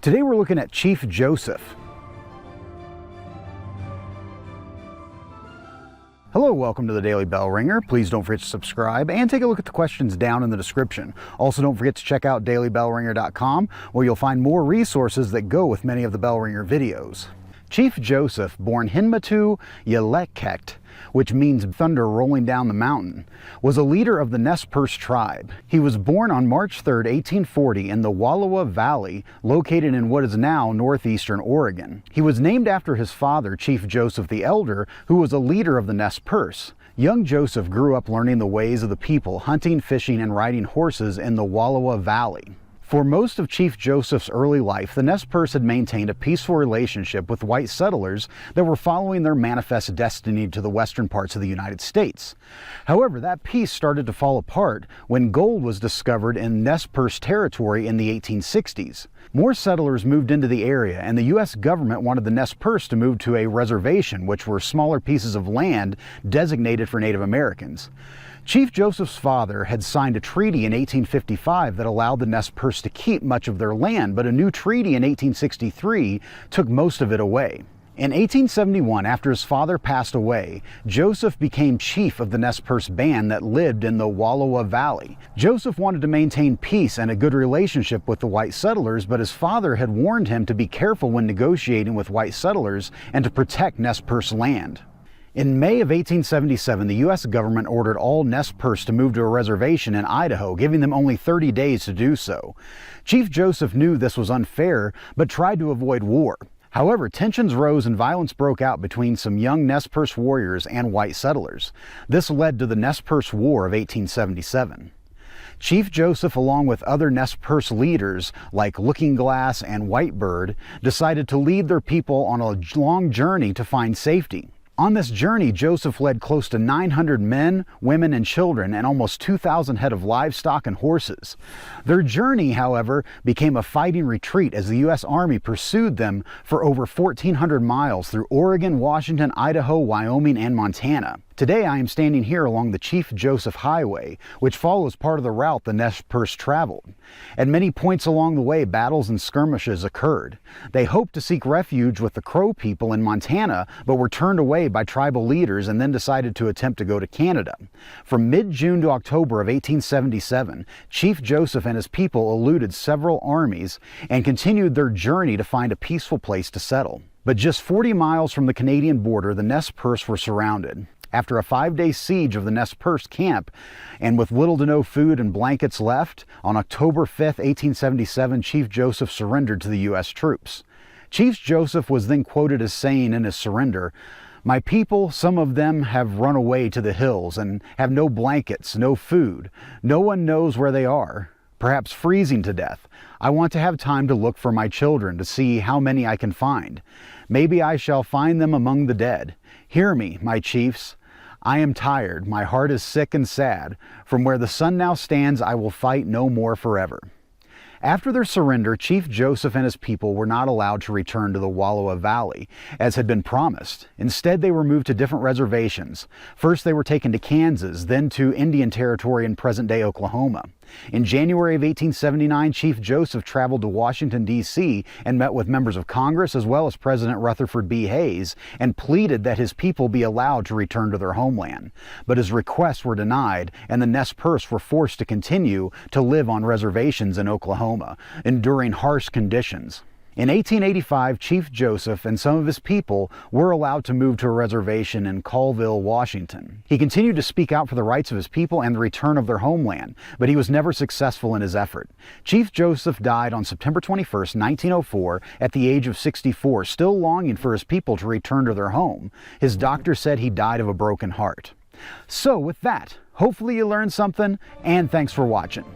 Today we're looking at Chief Joseph. Hello, welcome to the Daily Bellringer. Please don't forget to subscribe and take a look at the questions down in the description. Also, don't forget to check out dailybellringer.com, where you'll find more resources that go with many of the Bellringer videos. Chief Joseph, born Hinmatu Yeleket, which means thunder rolling down the mountain, was a leader of the Nez Perce tribe. He was born on March 3, 1840 in the Wallowa Valley, located in what is now northeastern Oregon. He was named after his father, Chief Joseph the Elder, who was a leader of the Nez Perce. Young Joseph grew up learning the ways of the people, hunting, fishing, and riding horses in the Wallowa Valley. For most of Chief Joseph's early life, the Nez Perce had maintained a peaceful relationship with white settlers that were following their manifest destiny to the western parts of the United States. However, that peace started to fall apart when gold was discovered in Nez Perce territory in the 1860s. More settlers moved into the area, and the U.S. government wanted the Nez Perce to move to a reservation, which were smaller pieces of land designated for Native Americans. Chief Joseph's father had signed a treaty in 1855 that allowed the Nez Perce to keep much of their land, but a new treaty in 1863 took most of it away. In 1871, after his father passed away, Joseph became chief of the Nez Perce band that lived in the Wallowa Valley. Joseph wanted to maintain peace and a good relationship with the white settlers, but his father had warned him to be careful when negotiating with white settlers and to protect Nez Perce land. In May of 1877, the U.S. government ordered all Nez Perce to move to a reservation in Idaho, giving them only 30 days to do so. Chief Joseph knew this was unfair, but tried to avoid war. However, tensions rose and violence broke out between some young Nez Perce warriors and white settlers. This led to the Nez Perce War of 1877. Chief Joseph, along with other Nez Perce leaders like Looking Glass and Whitebird, decided to lead their people on a long journey to find safety. On this journey, Joseph led close to 900 men, women, and children, and almost 2,000 head of livestock and horses. Their journey, however, became a fighting retreat as the U.S. Army pursued them for over 1,400 miles through Oregon, Washington, Idaho, Wyoming, and Montana. Today I am standing here along the Chief Joseph Highway, which follows part of the route the Nez Perce traveled. At many points along the way, battles and skirmishes occurred. They hoped to seek refuge with the Crow people in Montana, but were turned away by tribal leaders and then decided to attempt to go to Canada. From mid-June to October of 1877, Chief Joseph and his people eluded several armies and continued their journey to find a peaceful place to settle. But just 40 miles from the Canadian border, the Nez Perce were surrounded. After a 5-day siege of the Nez Perce camp, and with little to no food and blankets left, on October 5, 1877, Chief Joseph surrendered to the U.S. troops. Chief Joseph was then quoted as saying in his surrender, "My people, some of them have run away to the hills and have no blankets, no food. No one knows where they are, perhaps freezing to death. I want to have time to look for my children to see how many I can find. Maybe I shall find them among the dead. Hear me, my chiefs. I am tired, my heart is sick and sad. From where the sun now stands, I will fight no more forever." After their surrender, Chief Joseph and his people were not allowed to return to the Wallowa Valley, as had been promised. Instead, they were moved to different reservations. First, they were taken to Kansas, then to Indian Territory in present-day Oklahoma. In January of 1879, Chief Joseph traveled to Washington, D.C. and met with members of Congress as well as President Rutherford B. Hayes and pleaded that his people be allowed to return to their homeland. But his requests were denied, and the Nez Perce were forced to continue to live on reservations in Oklahoma, enduring harsh conditions. In 1885, Chief Joseph and some of his people were allowed to move to a reservation in Colville, Washington. He continued to speak out for the rights of his people and the return of their homeland, but he was never successful in his effort. Chief Joseph died on September 21, 1904, at the age of 64, still longing for his people to return to their home. His doctor said he died of a broken heart. So with that, hopefully you learned something, and thanks for watching.